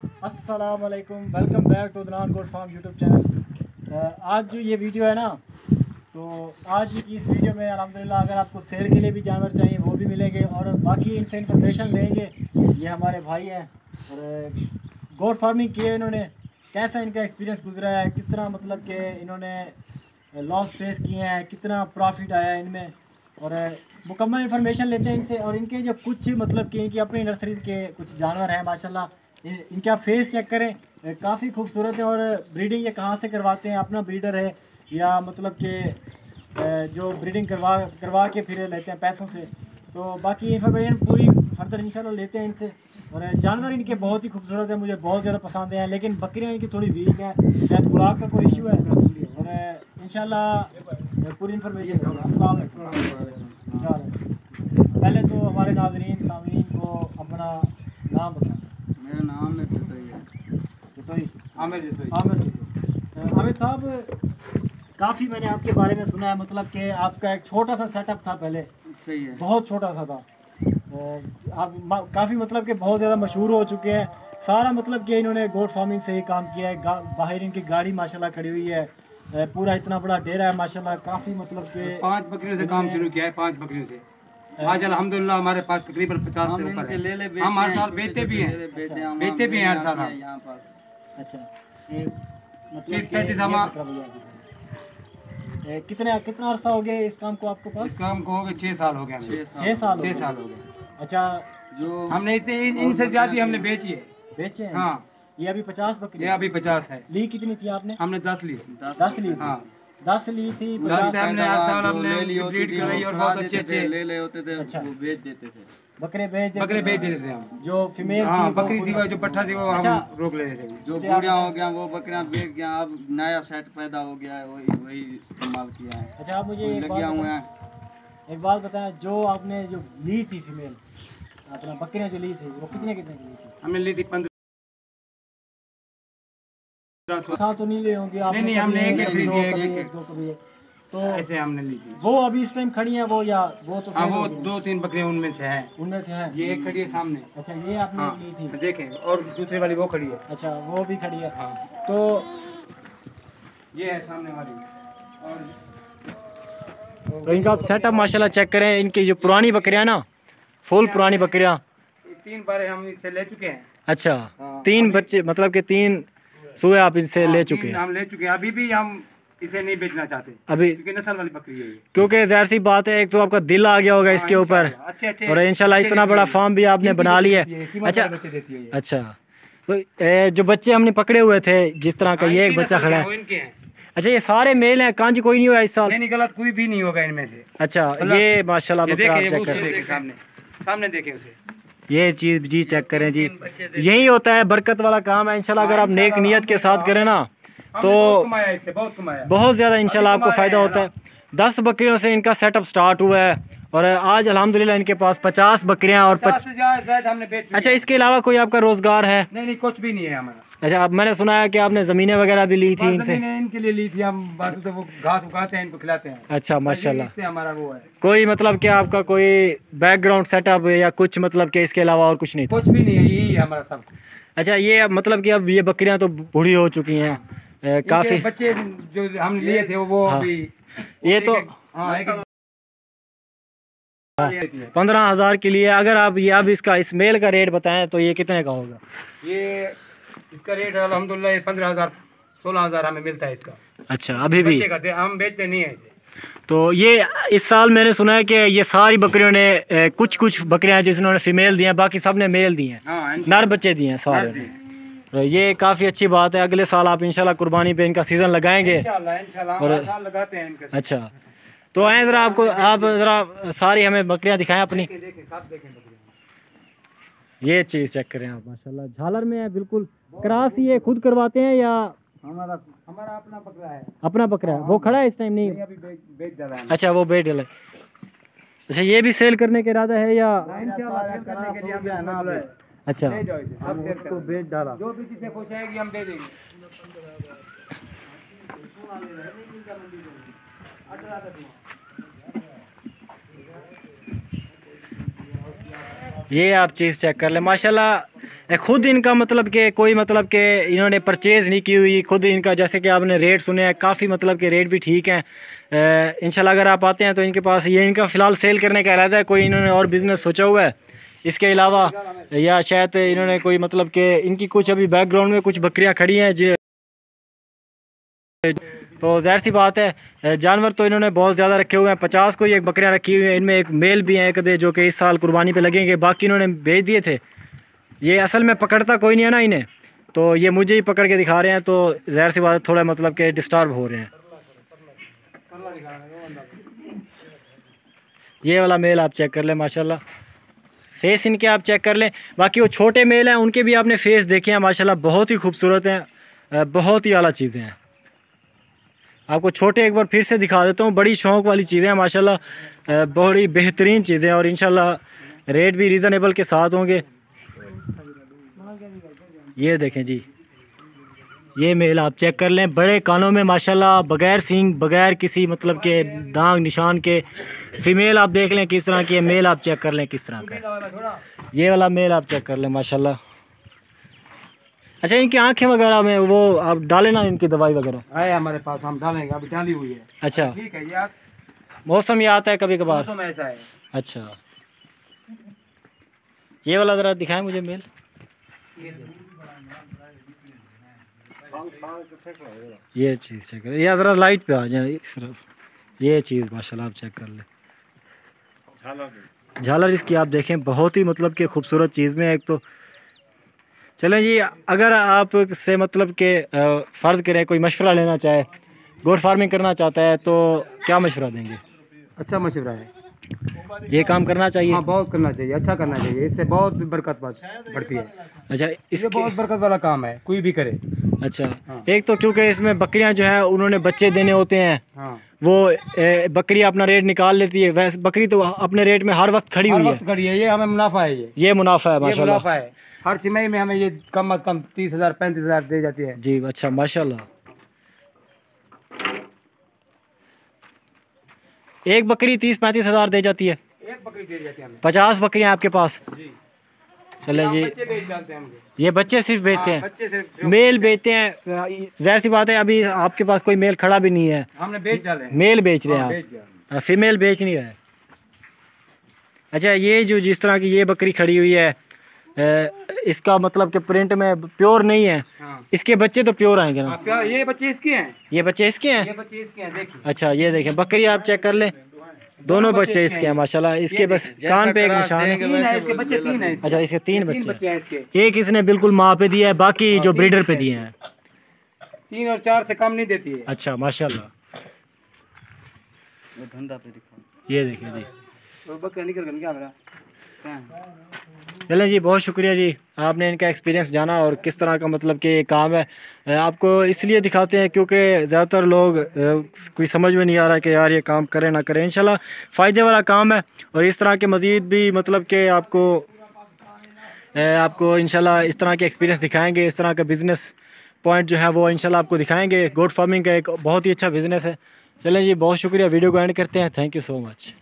अस्सलाम वालेकुम, welcome back to the goat farm YouTube channel. आज जो ये वीडियो है ना, तो आज की इस वीडियो में अल्हम्दुलिल्लाह अगर आपको सेल के लिए भी जानवर चाहिए वो भी मिलेंगे और बाकी इनसे इंफॉर्मेशन लेंगे। ये हमारे भाई हैं और गोट फार्मिंग की है इन्होंने, कैसा इनका एक्सपीरियंस गुजरा है, किस तरह मतलब कि इन्होंने लॉस फेस किए हैं, कितना प्रॉफिट आया है इनमें, और मुकम्मल इन्फॉर्मेशन लेते हैं इनसे। और इनके जो कुछ मतलब कि इनकी अपनी नर्सरी के कुछ जानवर हैं माशाल्लाह, इनका फेस चेक करें, काफ़ी खूबसूरत है। और ब्रीडिंग ये कहाँ से करवाते हैं, अपना ब्रीडर है या मतलब कि जो ब्रीडिंग करवा के फिर लेते हैं पैसों से। तो बाकी इन्फॉर्मेशन पूरी फर्दर इंशाल्लाह लेते हैं इनसे। और जानवर इनके बहुत ही खूबसूरत है, मुझे बहुत ज़्यादा पसंद हैं, लेकिन बकरियाँ इनकी थोड़ी वीक हैं, शायद खुराक का कोई इशू है। और इंशाल्लाह पूरी इन्फॉर्मेशन दूँगा। अस्सलाम वालेकुम। पहले तो हमारे नाज़रीन सामीन को अपना नाम बताएं। मेरा नाम है जतोई, आमिर साहब, काफ़ी मैंने आपके बारे में सुना है, मतलब कि आपका एक छोटा सा सेटअप था पहले। सही है, बहुत छोटा सा था। आप काफ़ी मतलब कि बहुत ज़्यादा मशहूर हो चुके हैं। सारा मतलब कि इन्होंने गोट फार्मिंग से ही काम किया है। बाहर इनकी गाड़ी माशाल्लाह खड़ी हुई है, पूरा इतना बड़ा डेरा है माशाल्लाह। काफ़ी मतलब कि 5 बकरियों से काम शुरू किया है। 5 बकरियों से आज अल्हम्दुलिल्लाह हमारे पास तकरीबन 50 से ऊपर है। हम हर साल बेचते भी हैं, हर साल हम। यहाँ पर अच्छा, मतलब 30-35 हम कितना अरसा हो गया इस काम को आपके पास? इस काम को हो गए 6 साल हो गए। 6 साल हो गए। अच्छा, जो हमने इतने इनसे ज्यादा हमने बेची है। बेचे हैं? हाँ, ये अभी 50 बकरी? ये अभी 50 है। ली कितनी थी आपने? हमने 10 ली। 10 ली? हाँ, 10 ली थी। 10 से हमने हर साल हमने ब्रीड कराई और बहुत अच्छे ले होते थे। अच्छा, वो बेच देते थे, बकरे बेच देते थे हम। जो फीमेल हाँ, थी बकरी थी, जो पट्ठा थी वो हम रोक लेते थे। जो बूढ़िया हो गया वो बकरियां बेच गया। अब नया सेट पैदा हो गया है, वही इस्तेमाल किया है। अच्छा, आप मुझे एक बात बताएं, जो आपने जो ली थी फीमेल अपना बकरियां जो ली थी वो कितने की ली थी? हमने ली थी 15 तो नहीं ले होंगे आप? नहीं, हमने एक खरीदी है, एक दो कभी। तो ऐसे हमने ली थी। वो अभी इस टाइम खड़ी हैं वो, या वो तो हाँ, वो 2-3 बकरियां उनमें से हैं। उनमें से हैं? ये एक खड़ी है सामने। अच्छा, ये आपने हाँ, ली थी? देखें, और दूसरी वाली वो खड़ी है। अच्छा, वो भी खड़ी है। हाँ, तो ये है सामने वाली। तो इनका आप सेटअप माशाल्लाह चेक करें। इनकी जो पुरानी बकरियां ना, फुल पुरानी बकरियां, 3 बार हम इससे ले चुके हैं। अच्छा, हाँ, 3 बच्चे मतलब कि 3 सुए आप इनसे ले चुके हैं? हम ले चुके हैं। अभी भी हम इसे नहीं बेचना चाहते अभी, क्योंकि नस्ल वाली बकरी है ये। क्योंकि ज़ाहिर सी बात है, एक तो आपका दिल आ गया होगा इसके ऊपर, और इंशाल्लाह इतना बड़ा फार्म भी आपने बना लिया है। अच्छा, तो जो बच्चे हमने पकड़े हुए थे, जिस तरह का ये एक बच्चा खड़ा है, अच्छा ये सारे मेल हैं? कांज कोई नहीं हुआ इस साल? नहीं, गलत कोई भी नहीं होगा इनमें से। अच्छा, ये माशाल्लाह बकरा आप चेक करें, सामने देखें उसे। ये चीज़ जी चेक करें जी, यही होता है बरकत वाला काम है। इंशाल्लाह अगर आप नेक नियत के साथ करें ना तो बहुत ज़्यादा इंशाल्लाह आपको फ़ायदा होता है। 10 बकरियों से इनका सेटअप स्टार्ट हुआ है और आज अल्हम्दुलिल्लाह इनके पास 50 बकरियां और 50 हमने बेच। अच्छा, इसके अलावा कोई आपका रोजगार है? नहीं, कुछ भी नहीं है हमारा। अच्छा, अब मैंने सुना है कि आपने ज़मीनें वगैरह भी ली थी इनसे? इनके लिए ली थी हम, बाकी तो वो घास उगाते हैं, इनको खिलाते हैं। अच्छा, माशाल्लाह। इससे हमारा वो है। कोई मतलब कि आपका कोई बैकग्राउंड सेटअप या कुछ, मतलब कि इसके अलावा और कुछ नहीं था? कुछ भी नहीं है, यही है हमारा सब। अच्छा, ये मतलब कि अब ये बकरियां तो बूढ़ी हो चुकी हैं, काफ़ी। बच्चे जो हम लिए थे वो अभी ये तो 15,000 के लिए। अगर आप ये अब इसका इस मेल का रेट बताएं तो ये कितने का होगा? ये इसका रेट अल्हम्दुलिल्लाह 15,000 16,000 हमें मिलता है इसका। अच्छा, अभी भी हम बेचते नहीं है इसे। तो ये इस साल मैंने सुना है कि ये सारी बकरियों ने कुछ बकरियां हैं जिन्होंने फीमेल दी हैं, बाकी सब ने मेल दिए हैं। हाँ, नर बच्चे दिए हैं सारे ने। तो ये काफ़ी अच्छी बात है। अगले साल आप इंशाल्लाह कुर्बानी पे इनका सीज़न लगाएंगे? इंशाल्लाह और हर साल लगाते हैं इनका। अच्छा, तो आए ज़रा, आप ज़रा सारी हमें बकरियां दिखाएं अपनी। ये चीज़ चेक करें आप, माशाल्लाह झालर में है बिल्कुल। क्रॉस ये खुद करवाते हैं या हमारा अपना बकरा है? अपना बकरा है। वो खड़ा है इस टाइम? नहीं, अभी बेच डाला है। अच्छा, वो बेच डाला। अच्छा, ये भी सेल करने का इरादा है या? इंशाल्लाह सेल करने के लिए हम ना है। अच्छा, अब इसको बेच डाला, जो भी चीज़ें खुश आएगी हम दे देंगे। ये आप चीज़ चेक कर ले माशाल्लाह। खुद इनका मतलब कि कोई मतलब कि इन्होंने परचेज़ नहीं की हुई, खुद इनका जैसे कि आपने रेट सुने हैं, काफ़ी मतलब कि रेट भी ठीक हैं। इंशाल्लाह अगर आप आते हैं तो इनके पास ये इनका फ़िलहाल सेल करने का इरादा है, कोई इन्होंने और बिज़नेस सोचा हुआ है इसके अलावा, या शायद इन्होंने कोई मतलब कि इनकी कुछ अभी बैकग्राउंड में कुछ बकरियाँ खड़ी हैं तो ज़ाहिर सी बात है जानवर तो इन्होंने बहुत ज़्यादा रखे हुए हैं। 50 कोई एक बकरियाँ रखी हुई हैं, इनमें एक मेल भी हैं एक दे जो कि इस साल कुर्बानी पे लगेंगे, बाकी इन्होंने बेच दिए थे। ये असल में पकड़ता कोई नहीं है ना इन्हें, तो ये मुझे ही पकड़ के दिखा रहे हैं, तो ज़ाहिर सी बात है थोड़ा मतलब कि डिस्टर्ब हो रहे हैं। ये वाला मेल आप चेक कर लें, माशाल्लाह फेस इनके आप चेक कर लें। बाकी वो छोटे मेल हैं उनके भी आपने फेस देखे हैं, माशाल्लाह बहुत ही खूबसूरत हैं, बहुत ही आला चीज़ें हैं। आपको छोटे एक बार फिर से दिखा देता हूँ, बड़ी शौक़ वाली चीज़ें हैं माशाल्लाह, बड़ी बेहतरीन चीज़ें, और इंशाल्लाह रेट भी रीज़नेबल के साथ होंगे। ये देखें जी, ये मेल आप चेक कर लें, बड़े कानों में माशाल्लाह, बगैर सींग, बगैर किसी मतलब के दाग निशान के। फीमेल आप देख लें किस तरह की है, मेल आप चेक कर लें किस तरह का है। ये वाला मेल आप चेक कर लें माशाल्लाह। अच्छा, इनकी आंखें वगैरह में वो आप डालें ना, इनकी दवाई वगैरह है हमारे पास, हम डालेंगे, अभी डाली हुई है। अच्छा ठीक है, ये मौसम ये आता है कभी कभार, मौसम ऐसा है। अच्छा ये वाला ज़रा दिखाएं मुझे मेल। ये चीज़ चेक करें, या ज़रा लाइट पे आ जाए इस तरफ। ये चीज़ माशाल्लाह आप चेक कर लें, झालर इसकी आप देखें, बहुत ही मतलब कि खूबसूरत चीज़ में। एक तो चलें जी, अगर आप से मतलब के फ़र्ज़ करें कोई मशवरा लेना चाहे, गोट फार्मिंग करना चाहता है, तो क्या मशवरा देंगे? अच्छा मशवरा है, ये काम करना चाहिए। हाँ बहुत करना चाहिए, अच्छा करना चाहिए, इससे बहुत बरकत बढ़ती है। अच्छा, इससे बहुत बरकत वाला काम है, कोई भी करे। अच्छा हाँ। एक तो क्योंकि इसमें बकरियां जो है उन्होंने बच्चे देने होते हैं, हाँ। वो बकरी अपना रेट निकाल लेती है, वैसे बकरी तो अपने रेट में हर वक्त खड़ी हुई है। ये हमें मुनाफा है, ये मुनाफा है माशाल्लाह, मुनाफा है। हर छमाही में हमें ये कम अज कम 30,000 35,000 दे जाती है जी। अच्छा माशाल्लाह, एक बकरी 30-35 हज़ार दे जाती है, एक बकरी दे जाती है हमें। 50 बकरियां आपके पास जी। चले जी, बच्चे बेच डालते हैं, ये बच्चे सिर्फ बेचते हैं, बच्चे सिर्फ मेल बेचते हैं। ज़ाहिर सी बात है अभी आपके पास कोई मेल खड़ा भी नहीं है, हमने बेच डाले, मेल बेच रहे हैं आप, फीमेल बेच नहीं रहे। अच्छा, ये जो जिस तरह की ये बकरी खड़ी हुई है, इसका मतलब कि प्रिंट में प्योर नहीं है, हाँ। इसके बच्चे तो प्योर आएंगे ना? ये बच्चे इसके हैं, ये बच्चे इसके हैं, ये बच्चे इसके हैं, देखिए। अच्छा ये देखें, बकरी आप चेक कर लें, दोनों बच्चे इसके हैं माशाल्लाह। इसके बस कान पे एक निशान है, इसके बच्चे 3 हैं। अच्छा, इसके 3 बच्चे हैं इसके, एक इसने बिल्कुल माँ पे दिया है, बाकी जो ब्रीडर पे दिए हैं 3 और 4 से कम नहीं देती है। अच्छा माशाल्लाह, धंधा पे दिखाओ, ये देखिए जी, वो बकरा निकल गया क्या मेरा। चलें जी, बहुत शुक्रिया जी, आपने इनका एक्सपीरियंस जाना और किस तरह का मतलब कि ये काम है। आपको इसलिए दिखाते हैं क्योंकि ज़्यादातर लोग कोई समझ में नहीं आ रहा कि यार ये काम करें ना करें। इंशाल्लाह फ़ायदे वाला काम है, और इस तरह के मज़ीद भी मतलब कि आपको इंशाल्लाह इस तरह के एक्सपीरियंस दिखाएंगे, इस तरह का बिज़नेस पॉइंट जो है वो इंशाल्लाह आपको दिखाएंगे। गोट फार्मिंग का एक बहुत ही अच्छा बिज़नेस है। चलें जी, बहुत शुक्रिया, वीडियो को एंड करते हैं। Thank you so much.